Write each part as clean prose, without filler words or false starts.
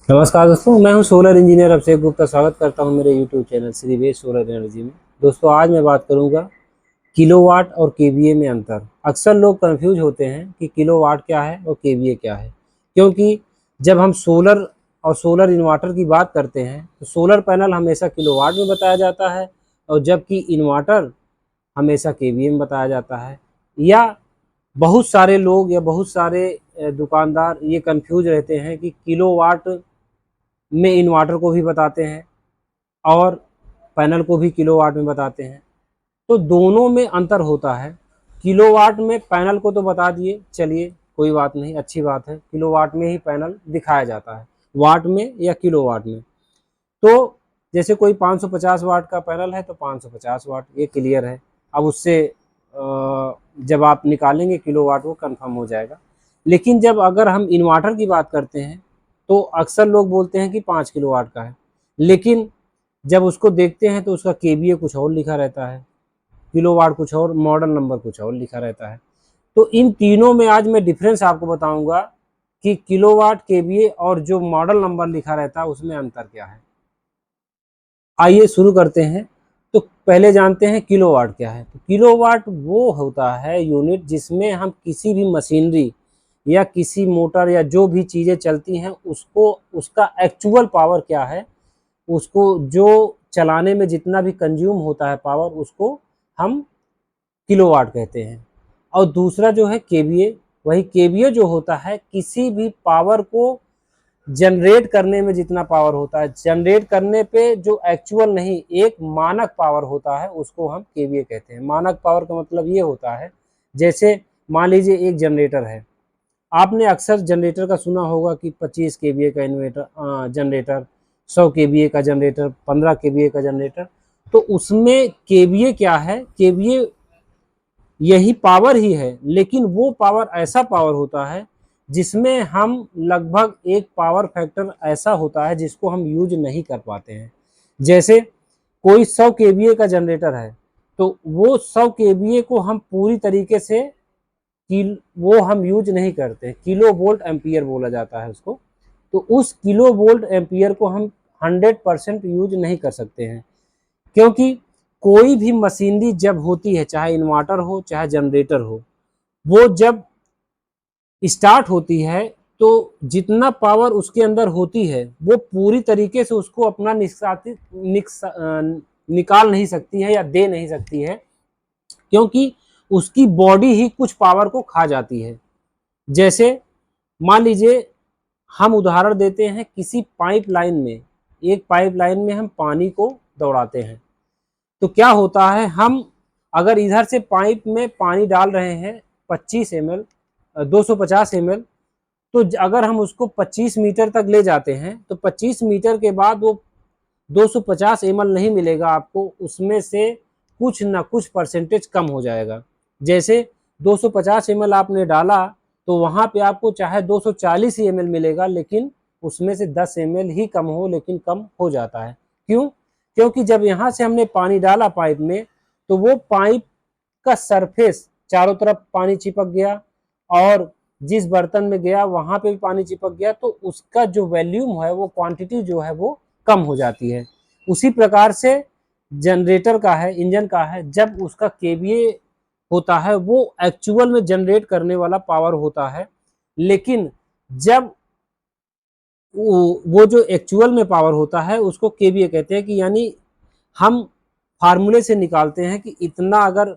नमस्कार दोस्तों, मैं हूं सोलर इंजीनियर अभिषेक गुप्ता। स्वागत करता हूं मेरे यूट्यूब चैनल श्री वेद सोलर एनर्जी में। दोस्तों, आज मैं बात करूंगा किलोवाट और केवीए में अंतर। अक्सर लोग कंफ्यूज होते हैं कि किलोवाट क्या है और केवीए क्या है, क्योंकि जब हम सोलर और सोलर इन्वर्टर की बात करते हैं तो सोलर पैनल हमेशा किलोवाट में बताया जाता है, और जबकि इन्वर्टर हमेशा केवीए में बताया जाता है। या बहुत सारे लोग या बहुत सारे दुकानदार ये कंफ्यूज रहते हैं कि किलोवाट में इन्वर्टर को भी बताते हैं और पैनल को भी किलोवाट में बताते हैं। तो दोनों में अंतर होता है। किलोवाट में पैनल को तो बता दिए, चलिए कोई बात नहीं, अच्छी बात है। किलोवाट में ही पैनल दिखाया जाता है, वाट में या किलोवाट में। तो जैसे कोई 550 वाट का पैनल है तो 550 वाट, ये क्लियर है। अब उससे जब आप निकालेंगे किलोवाट वो कंफर्म हो जाएगा। लेकिन जब अगर हम इन्वर्टर की बात करते हैं तो अक्सर लोग बोलते हैं कि 5 किलोवाट का है, लेकिन जब उसको देखते हैं तो उसका केवीए कुछ और लिखा रहता है, किलोवाट कुछ और, मॉडल नंबर कुछ और लिखा रहता है। तो इन तीनों में आज मैं डिफरेंस आपको बताऊंगा कि किलोवाट, केवीए और जो मॉडल नंबर लिखा रहता है उसमें अंतर क्या है। आइए शुरू करते हैं। तो पहले जानते हैं किलोवाट क्या है। तो किलोवाट वो होता है यूनिट जिसमें हम किसी भी मशीनरी या किसी मोटर या जो भी चीज़ें चलती हैं उसको, उसका एक्चुअल पावर क्या है, उसको जो चलाने में जितना भी कंज्यूम होता है पावर, उसको हम किलोवाट कहते हैं। और दूसरा जो है केवीए, वही केवीए जो होता है किसी भी पावर को जनरेट करने में जितना पावर होता है, जनरेट करने पे जो एक्चुअल नहीं, एक मानक पावर होता है, उसको हम केवीए कहते हैं। मानक पावर का मतलब ये होता है, जैसे मान लीजिए एक जनरेटर है। आपने अक्सर जनरेटर का सुना होगा कि 25 केवीए का इन्वर्टर जनरेटर, 100 केवीए का जनरेटर, 15 केवीए का जनरेटर। तो उसमें केवीए क्या है, केवीए यही पावर ही है, लेकिन वो पावर ऐसा पावर होता है जिसमें हम लगभग एक पावर फैक्टर ऐसा होता है जिसको हम यूज नहीं कर पाते हैं। जैसे कोई 100 केवीए का जनरेटर है, तो वो 100 केवीए को हम पूरी तरीके से वो हम यूज नहीं करते। किलो वोल्ट एम्पियर बोला जाता है उसको। तो उस किलो वोल्ट एम्पियर को हम 100% यूज नहीं कर सकते हैं, क्योंकि कोई भी मशीनरी जब होती है, चाहे इन्वर्टर हो चाहे जनरेटर हो, वो जब स्टार्ट होती है तो जितना पावर उसके अंदर होती है वो पूरी तरीके से उसको अपना निकाल नहीं सकती है या दे नहीं सकती है, क्योंकि उसकी बॉडी ही कुछ पावर को खा जाती है। जैसे मान लीजिए, हम उदाहरण देते हैं, किसी पाइपलाइन में, एक पाइपलाइन में हम पानी को दौड़ाते हैं। तो क्या होता है, हम अगर इधर से पाइप में पानी डाल रहे हैं 25 ml, 250 ml, तो अगर हम उसको 25 मीटर तक ले जाते हैं तो 25 मीटर के बाद वो 250 ml नहीं मिलेगा आपको, उसमें से कुछ ना कुछ परसेंटेज कम हो जाएगा। जैसे 250 ml आपने डाला तो वहां पे आपको चाहे 240 ml मिलेगा, लेकिन उसमें से 10 ml ही कम हो, लेकिन कम हो जाता है। क्यों? क्योंकि जब यहाँ से हमने पानी डाला पाइप में, तो वो पाइप का सरफेस चारों तरफ पानी चिपक गया, और जिस बर्तन में गया वहां पे भी पानी चिपक गया, तो उसका जो वॉल्यूम है, वो क्वांटिटी जो है वो कम हो जाती है। उसी प्रकार से जनरेटर का है, इंजन का है, जब उसका केवीए होता है वो एक्चुअल में जनरेट करने वाला पावर होता है, लेकिन जब वो जो एक्चुअल में पावर होता है उसको केवीए कहते हैं। कि यानी हम फार्मूले से निकालते हैं कि इतना अगर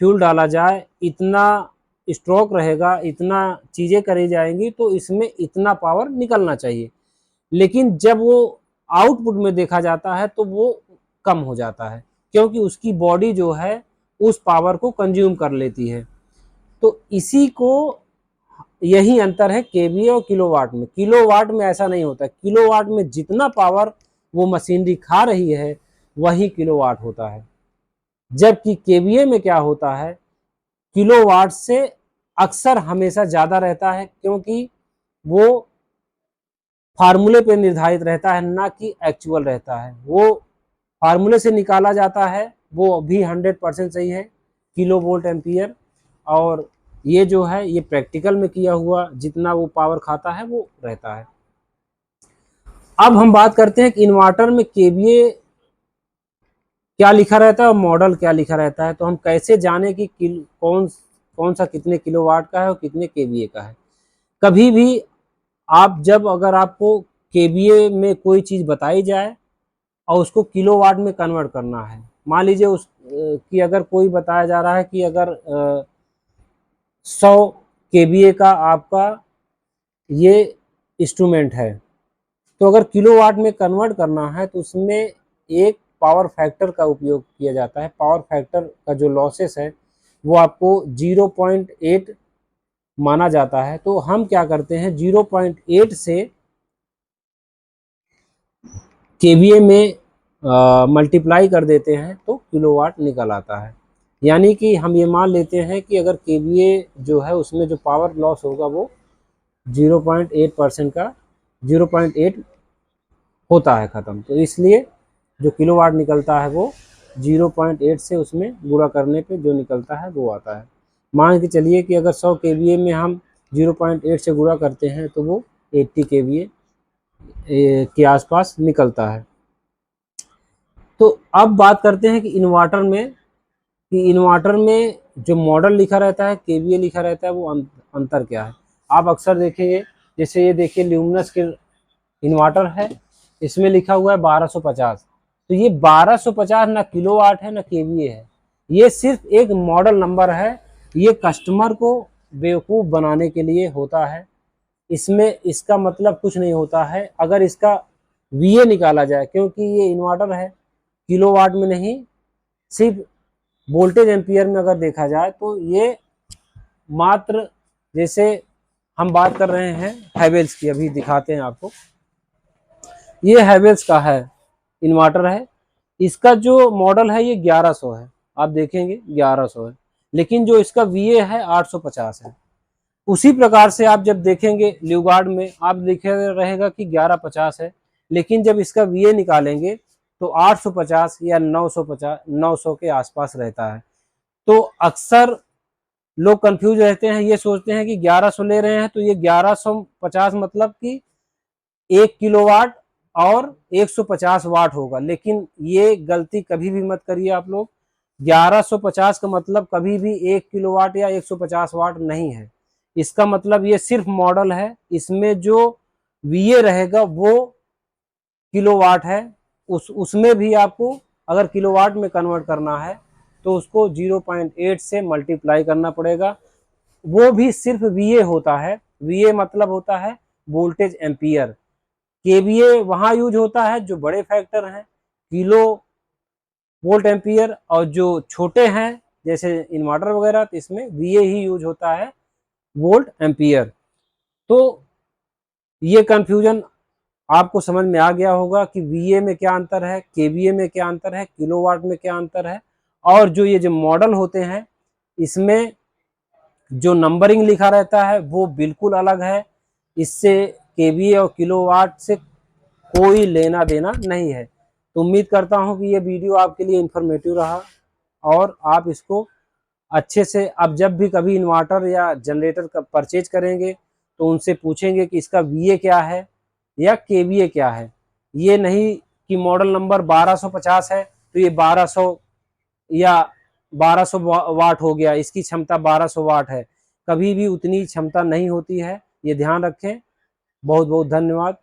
फ्यूल डाला जाए, इतना स्ट्रोक रहेगा, इतना चीज़ें करी जाएंगी, तो इसमें इतना पावर निकलना चाहिए। लेकिन जब वो आउटपुट में देखा जाता है तो वो कम हो जाता है, क्योंकि उसकी बॉडी जो है उस पावर को कंज्यूम कर लेती है। तो इसी को, यही अंतर है केवीए और किलोवाट में। किलोवाट में ऐसा नहीं होता। किलोवाट में जितना पावर वो मशीनरी खा रही है वही किलोवाट होता है, जबकि केवीए में क्या होता है, किलोवाट से अक्सर हमेशा ज़्यादा रहता है, क्योंकि वो फार्मूले पे निर्धारित रहता है, ना कि एक्चुअल रहता है। वो फार्मूले से निकाला जाता है, वो भी 100% सही है, किलो वोल्ट एम्पियर। और ये जो है ये प्रैक्टिकल में किया हुआ जितना वो पावर खाता है वो रहता है। अब हम बात करते हैं कि इन्वर्टर में केवीए क्या लिखा रहता है और मॉडल क्या लिखा रहता है। तो हम कैसे जाने कि कौन कौन सा कितने किलोवाट का है और कितने केवीए का है। कभी भी आप जब अगर आपको केवीए में कोई चीज़ बताई जाए और उसको किलोवाट में कन्वर्ट करना है, मान लीजिए उस कि अगर कोई बताया जा रहा है कि अगर 100 केवीए का आपका ये इंस्ट्रूमेंट है, तो अगर किलोवाट में कन्वर्ट करना है तो उसमें एक पावर फैक्टर का उपयोग किया जाता है। पावर फैक्टर का जो लॉसेस है वो आपको 0.8 माना जाता है। तो हम क्या करते हैं, 0.8 से केवीए में मल्टीप्लाई कर देते हैं तो किलोवाट निकल आता है। यानी कि हम ये मान लेते हैं कि अगर केवीए जो है उसमें जो पावर लॉस होगा वो 0.8% का 0.8 होता है ख़त्म। तो इसलिए जो किलोवाट निकलता है वो 0.8 से उसमें गुणा करने पे जो निकलता है वो आता है। मान के चलिए कि अगर 100 केवीए में हम 0.8 से गुणा करते हैं तो वो 80 केवीए के आसपास निकलता है। तो अब बात करते हैं कि इन्वर्टर में जो मॉडल लिखा रहता है, केवीए लिखा रहता है, वो अंतर क्या है। आप अक्सर देखेंगे, जैसे ये देखिए ल्यूमिनस के इन्वर्टर है, इसमें लिखा हुआ है 1250। तो ये 1250 ना किलोवाट है ना केवीए है, ये सिर्फ एक मॉडल नंबर है। ये कस्टमर को बेवकूफ़ बनाने के लिए होता है। इसमें इसका मतलब कुछ नहीं होता है। अगर इसका वीए निकाला जाए, क्योंकि ये इन्वर्टर है, किलोवाट में नहीं, सिर्फ वोल्टेज एम्पियर में अगर देखा जाए तो ये मात्र, जैसे हम बात कर रहे हैं हैवेल्स की, अभी दिखाते हैं आपको। ये हैवेल्स का है, इन्वर्टर है। इसका जो मॉडल है ये 1100 है, आप देखेंगे 1100 है, लेकिन जो इसका वीए है 850 है। उसी प्रकार से आप जब देखेंगे ल्यूगार्ड में आप लिखे रहेगा कि 1150 है, लेकिन जब इसका वीए निकालेंगे तो 850 या 950 900 के आसपास रहता है। तो अक्सर लोग कंफ्यूज रहते हैं, ये सोचते हैं कि 1100 ले रहे हैं तो ये 1150 मतलब कि 1 किलोवाट और 150 वाट होगा, लेकिन ये गलती कभी भी मत करिए आप लोग। 1150 का मतलब कभी भी 1 किलोवाट या 150 वाट नहीं है। इसका मतलब ये सिर्फ मॉडल है, इसमें जो वीए रहेगा वो किलोवाट है। उसमें भी आपको अगर किलोवाट में कन्वर्ट करना है तो उसको 0.8 से मल्टीप्लाई करना पड़ेगा। वो भी सिर्फ वीए होता है। वीए मतलब होता है वोल्टेज एम्पियर। केवीए वहां यूज होता है जो बड़े फैक्टर हैं, किलो वोल्ट एम्पियर, और जो छोटे हैं जैसे इन्वर्टर वगैरह, तो इसमें वीए ही यूज होता है, वोल्ट एम्पियर। तो ये कंफ्यूजन आपको समझ में आ गया होगा कि वीए में क्या अंतर है, केवीए में क्या अंतर है, किलोवाट में क्या अंतर है। और जो ये जो मॉडल होते हैं इसमें जो नंबरिंग लिखा रहता है वो बिल्कुल अलग है। इससे केवीए और किलोवाट से कोई लेना देना नहीं है। तो उम्मीद करता हूं कि ये वीडियो आपके लिए इंफॉर्मेटिव रहा और आप इसको अच्छे से, अब जब भी कभी इन्वर्टर या जनरेटर का परचेज करेंगे तो उनसे पूछेंगे कि इसका वीए क्या है या केवीए क्या है। ये नहीं कि मॉडल नंबर 1250 है तो ये 1200 या 1200 वाट हो गया, इसकी क्षमता 1200 वाट है। कभी भी उतनी क्षमता नहीं होती है, ये ध्यान रखें। बहुत बहुत धन्यवाद।